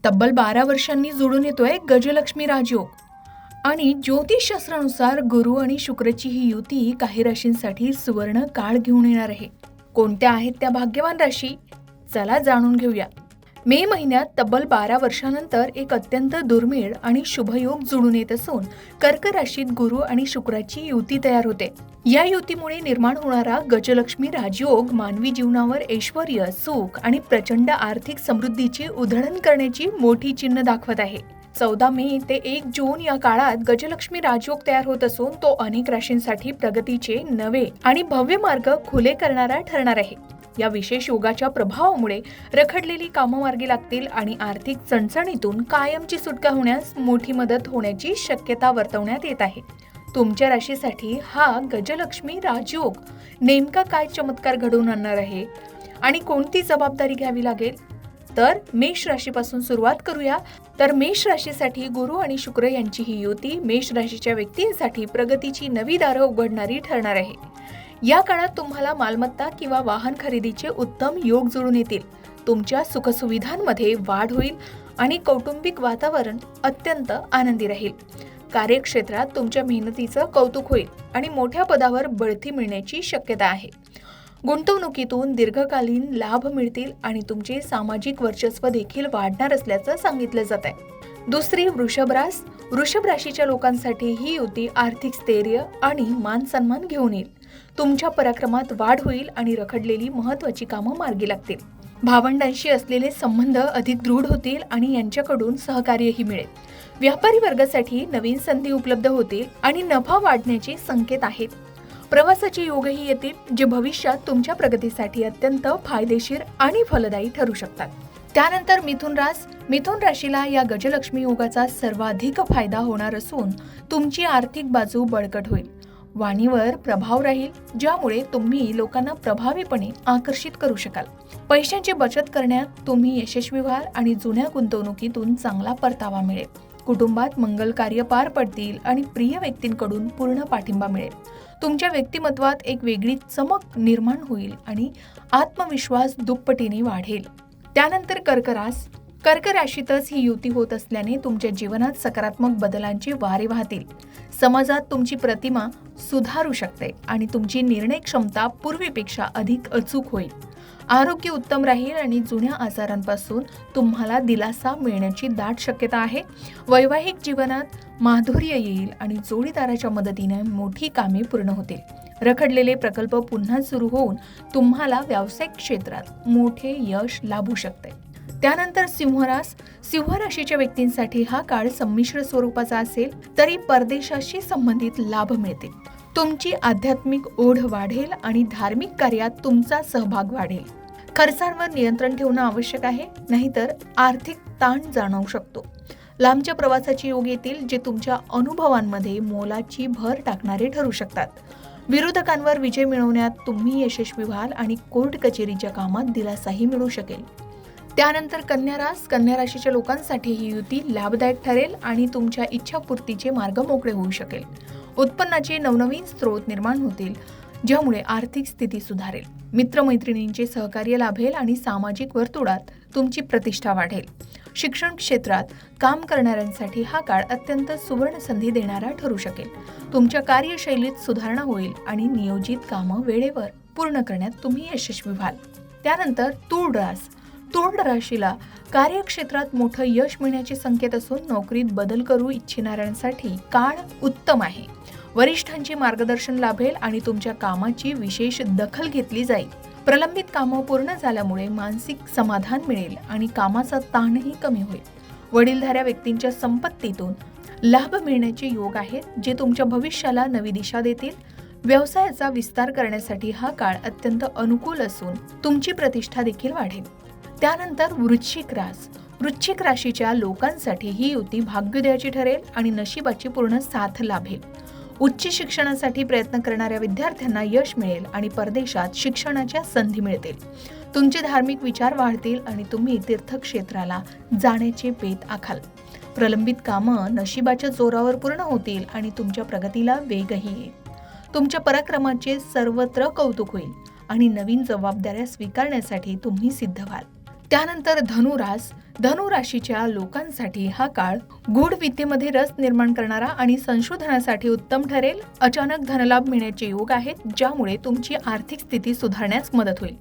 तब्बल 12 वर्षांनी जुळून येतोय गजलक्ष्मी राजयोग. आणि ज्योतिषशास्त्रानुसार गुरु आणि शुक्रची ही युती काही राशींसाठी सुवर्ण काळ घेऊन येणार आहे. कोणत्या आहेत त्या भाग्यवान राशी? चला जाणून घेऊया. मे महिन्यात तब्बल 12 वर्षानंतर एक अत्यंत दुर्मिळ आणि शुभयोग जुळून येत असून कर्क राशीत गुरु आणि शुक्राची युती तयार होते. या युतीमुळे निर्माण होणारा गजलक्ष्मी राजयोग मानवी जीवनावर ऐश्वर्य, सुख आणि प्रचंड आर्थिक समृद्धीची उधळण करण्याची मोठी चिन्ह दाखवत आहे. 14 मे ते 1 जून या काळात गजलक्ष्मी राजयोग तयार होत असून तो अनेक राशींसाठी प्रगतीचे नवे आणि भव्य मार्ग खुले करणारा ठरणार आहे. या विशेष योगाच्या प्रभावामुळे रखडलेली कामं मार्गी लागतील आणि आर्थिक चणचणीतून कायमची सुटका होण्यास मोठी मदत होण्याची शक्यता वर्तवण्यात येत आहे. तुमच्या राशीसाठी हा गजलक्ष्मी राजयोग नेमका काय चमत्कार घडवून आणणार आहे आणि कोणती जबाबदारी घ्यावी लागेल? तर मेष राशीपासून सुरुवात करूया. तर मेष राशीसाठी गुरु आणि शुक्र यांची ही युती मेष राशीच्या व्यक्तींसाठी प्रगतीची नवी दारं उघडणारी ठरणार आहे. या काळात तुम्हाला मालमत्ता किंवा वाहन खरेदीचे उत्तम योग जुळून येतील. तुमच्या सुखसुविधांमध्ये वाढ होईल आणि कौटुंबिक वातावरण अत्यंत आनंदी राहील. कार्यक्षेत्रात तुमच्या मेहनतीचं कौतुक होईल आणि मोठ्या पदावर बढती मिळण्याची शक्यता आहे. गुंतवणुकीतून दीर्घकालीन लाभ मिळतील आणि तुमचे सामाजिक वर्चस्व देखील वाढणार असल्याचं सांगितलं जात आहे. दुसरी वृषभ राशीच्या लोकांसाठी ही युती आर्थिक स्थैर्य आणि मान सन्मान घेऊन येईल. तुमच्या पराक्रमात वाढ होईल आणि रखडलेली महत्त्वाची कामं मार्गी लागतील. भावंडांशी असलेले संबंध अधिक दृढ होतील आणि यांच्याकडून सहकार्यही मिळेल. व्यापारी वर्गासाठी नवीन संधी उपलब्ध होतील आणि नफा वाढण्याचे संकेत आहेत. प्रवासाचे योगही येतील जे भविष्यात तुमच्या प्रगतीसाठी अत्यंत फायदेशीर आणि फलदायी ठरू शकतात. त्यानंतर मिथुन राशीला या गजलक्ष्मी योगाचा सर्वाधिक फायदा होणार असून तुमची आर्थिक बाजू बळकट होईल. वाणीवर प्रभाव राहील ज्यामुळे तुम्ही लोकांना प्रभावीपणे आकर्षित करू शकाल. पैशांची बचत करण्यात तुम्ही यशस्वी व्हाल आणि जुन्या गुंतवणुकीतून चांगला परतावा मिळेल. कुटुंबात मंगल कार्य पार पडतील आणि प्रिय व्यक्तींकडून पूर्ण पाठिंबा मिळेल. तुमच्या व्यक्तिमत्वात एक वेगळी चमक निर्माण होईल आणि आत्मविश्वास दुप्पटीने वाढेल. त्यानंतर कर्क राशीतच ही युती होत असल्याने तुमच्या जीवनात सकारात्मक बदलांचे वारे वाहतील. समाजात तुमची प्रतिमा सुधारू शकते आणि तुमची निर्णय क्षमता पूर्वीपेक्षा अधिक अचूक होईल. आरोग्य उत्तम राहील आणि जुन्या आजारांपासून तुम्हाला दिलासा मिळण्याची दाट शक्यता आहे. वैवाहिक जीवनात माधुर्य येईल आणि जोडीदाराच्या मदतीने मोठी कामे पूर्ण होतील. रखडलेले प्रकल्प पुन्हा सुरू होऊन तुम्हाला व्यावसायिक क्षेत्रात मोठे यश लाभू शकते. त्यानंतर सिंह राशीच्या व्यक्तींसाठी हा काळ संमिश्र स्वरूपाचा असेल तरी परदेशाशी संबंधित लाभ मिळतील. तुमची आध्यात्मिक ओढ वाढेल आणि धार्मिक कार्यात तुमचा सहभाग वाढेल. खर्चांवर नियंत्रण ठेवणं आवश्यक आहे, नाहीतर आर्थिक ताण जाणवू शकतो. लांबच्या प्रवासाचे योग येतील जे तुमच्या अनुभवांमध्ये मोलाची भर टाकणारे ठरू शकतात. विरोधकांवर विजय मिळवण्यात तुम्ही यशस्वी व्हाल आणि कोर्ट कचेरीच्या कामात दिलासाही मिळू शकेल. त्यानंतर कन्या राशीच्या लोकांसाठी ही युती लाभदायक ठरेल आणि तुमच्या इच्छापूर्तीचे मार्ग मोकळे होऊ शकेल. उत्पन्नाचे नवनवीन स्रोत निर्माण होतील ज्यामुळे आर्थिक स्थिती सुधारेल. मित्रमैत्रिणींचे सहकार्य लाभेल आणि सामाजिक वर्तुळात तुमची प्रतिष्ठा वाढेल. शिक्षण क्षेत्रात काम करणाऱ्यांसाठी हा काळ अत्यंत सुवर्ण संधी देणारा ठरू शकेल. तुमच्या कार्यशैलीत सुधारणा होईल आणि नियोजित कामं वेळेवर पूर्ण करण्यात तुम्ही यशस्वी व्हाल. त्यानंतर तूळ राशीला कार्यक्षेत्रात मोठं यश मिळण्याचे संकेत असून नोकरीत बदल करू इच्छिणाऱ्यांसाठी काळ उत्तम आहे. वरिष्ठांचे मार्गदर्शन लाभेल आणि तुमच्या कामाची विशेष दखल घेतली जाईल. प्रलंबित कामं पूर्ण झाल्यामुळे मानसिक समाधान मिळेल आणि कामाचा ताणही कमी होईल. वडीलधाऱ्या व्यक्तींच्या संपत्तीतून लाभ मिळण्याचे योग आहेत जे तुमच्या भविष्याला नवी दिशा देतील. व्यवसायाचा विस्तार करण्यासाठी हा काळ अत्यंत अनुकूल असून तुमची प्रतिष्ठा देखील वाढेल. त्यानंतर वृश्चिक राशीच्या लोकांसाठी ही युती भाग्योदयाची ठरेल आणि नशिबाची पूर्ण साथ लाभेल. उच्च शिक्षणासाठी प्रयत्न करणाऱ्या विद्यार्थ्यांना यश मिळेल आणि परदेशात शिक्षणाच्या संधी मिळतील. तुमचे धार्मिक विचार वाढतील आणि तुम्ही तीर्थक्षेत्राला जाण्याचे बेत आखाल. प्रलंबित कामं नशिबाच्या जोरावर पूर्ण होतील आणि तुमच्या प्रगतीला वेगही येईल. तुमच्या पराक्रमाचे सर्वत्र कौतुक होईल आणि नवीन जबाबदाऱ्या स्वीकारण्यासाठी तुम्ही सिद्ध व्हाल. त्यानंतर धनु राशीच्या लोकांसाठी हा काळ गूढ विद्येमध्ये रस निर्माण करणारा आणि संशोधनासाठी उत्तम ठरेल. अचानक धनलाभ मिळण्याचे योग आहेत, ज्यामुळे तुमची आर्थिक स्थिती सुधारण्यास मदत होईल.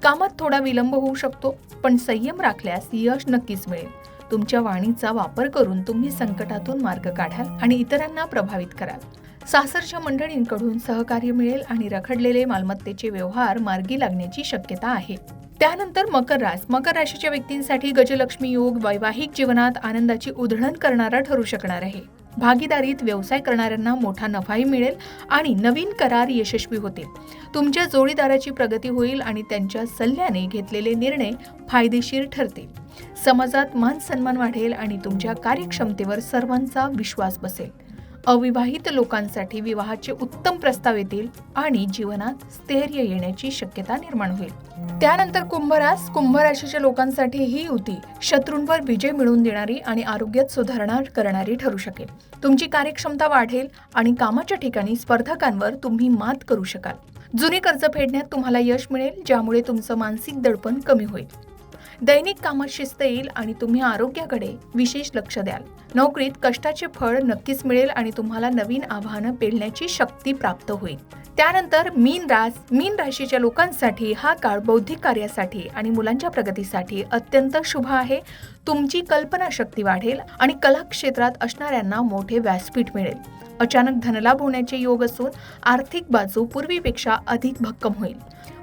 कामात थोडा विलंब होऊ शकतो, पण संयम राखल्यास यश नक्कीच मिळेल. तुमच्या वाणीचा वापर करून तुम्ही संकटातून मार्ग काढाल आणि इतरांना प्रभावित कराल. सासरच्या मंडळींकडून सहकार्य मिळेल आणि रखडलेले मालमत्तेचे व्यवहार मार्गी लागण्याची शक्यता आहे. त्यानंतर मकर राशीच्या व्यक्तींसाठी गजलक्ष्मी योग वैवाहिक जीवनात आनंदाची उधळण करणारा ठरू शकणार आहे. भागीदारीत व्यवसाय करणाऱ्यांना मोठा नफाही मिळेल आणि नवीन करार यशस्वी होतील. तुमच्या जोडीदाराची प्रगती होईल आणि त्यांच्या सल्ल्याने घेतलेले निर्णय फायदेशीर ठरतील. समाजात मान सन्मान वाढेल आणि तुमच्या कार्यक्षमतेवर सर्वांचा विश्वास बसेल. अविवाहित लोकांसाठी विवाहाचे उत्तम प्रस्ताव येतील आणि जीवनात स्थैर्य येण्याची शक्यता निर्माण होईल. त्यानंतर कुंभ राशीच्या लोकांसाठी ही युती शत्रूंवर विजय मिळवून देणारी आणि आरोग्यात सुधारणा करणारी ठरू शकेल. तुमची कार्यक्षमता वाढेल आणि कामाच्या ठिकाणी स्पर्धकांवर तुम्ही मात करू शकाल. जुनी कर्ज फेडण्यात तुम्हाला यश मिळेल, ज्यामुळे तुमचं मानसिक दडपण कमी होईल. दैनिक कामात शिस्त येईल आणि तुम्ही आरोग्याकडे विशेष लक्ष द्याल. नोकरीत कष्टाचे फळ नक्कीच मिळेल आणि तुम्हाला नवीन आव्हानं पेलण्याची शक्ती प्राप्त होईल. त्यानंतर मीन राशीच्या लोकांसाठी हा काळ बौद्धिक कार्यासाठी आणि मुलांच्या प्रगतीसाठी अत्यंत शुभ आहे. तुमची कल्पनाशक्ती वाढेल आणि कला क्षेत्रात असणाऱ्यांना मोठे व्यासपीठ मिळेल. अचानक धनलाभ होण्याचे योग असून आर्थिक बाजू पूर्वीपेक्षा अधिक भक्कम होईल.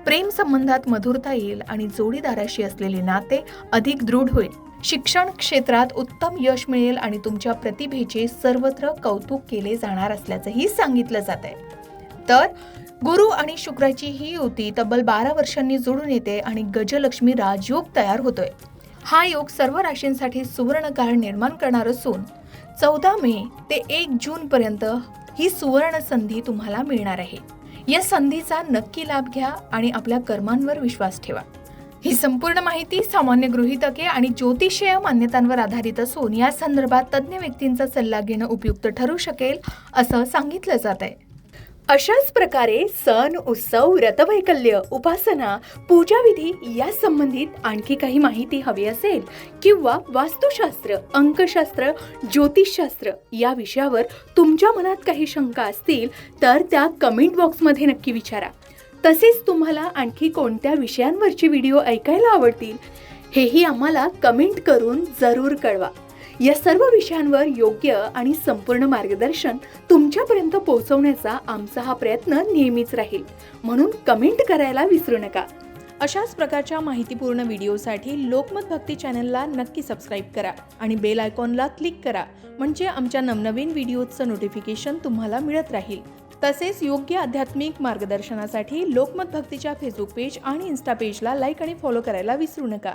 प्रेम संबंधात मधुरता येईल आणि जोडीदाराशी असलेले नाते अधिक दृढ होईल. शिक्षण क्षेत्रात उत्तम यश मिळेल आणि तुमच्या प्रतिभेचे सर्वत्र कौतुक केले जाणार असल्याचंही सांगितलं जात आहे. तर गुरु आणि शुक्राची ही युती तब्बल 12 वर्षांनी जुळून येते आणि गजलक्ष्मी राजयोग तयार होतोय. हा योग सर्व राशींसाठी सुवर्ण काळ निर्माण करणार असून 14 मे ते 1 जून पर्यंत ही सुवर्ण संधी तुम्हाला मिळणार आहे. या संधीचा नक्की लाभ घ्या आणि आपल्या कर्मांवर विश्वास ठेवा. ही संपूर्ण माहिती सामान्य गृहीतके आणि ज्योतिषीय मान्यतांवर आधारित असून या संदर्भात तज्ञ व्यक्तींचा सल्ला घेणं उपयुक्त ठरू शकेल असं सांगितलं जात आहे. अशाच प्रकारे सण, उत्सव, व्रतवैकल्य, उपासना, पूजाविधी या संबंधित आणखी काही माहिती हवी असेल किंवा वास्तुशास्त्र, अंकशास्त्र, ज्योतिषशास्त्र या विषयावर तुमच्या मनात काही शंका असतील तर त्या कमेंट बॉक्समध्ये नक्की विचारा. तसेच तुम्हाला आणखी कोणत्या विषयांवरचे व्हिडिओ ऐकायला आवडतील हेही आम्हाला कमेंट करून जरूर कळवा. या सर्व विषयांवर योग्य आणि संपूर्ण मार्गदर्शन तुमच्यापर्यंत पोहोचवण्याचा आमचा हा प्रयत्न नेहमीच राहील, म्हणून कमेंट करायला विसरू नका. अशाच प्रकारच्या माहितीपूर्ण व्हिडिओसाठी लोकमत भक्ती चॅनलला नक्की सबस्क्राईब करा आणि बेल आयकॉनला क्लिक करा, म्हणजे आमच्या नवनवीन व्हिडिओचं नोटिफिकेशन तुम्हाला मिळत राहील. तसेच योग्य आध्यात्मिक मार्गदर्शनासाठी लोकमत भक्तीच्या फेसबुक पेज आणि इन्स्टा पेजला लाईक आणि फॉलो करायला विसरू नका.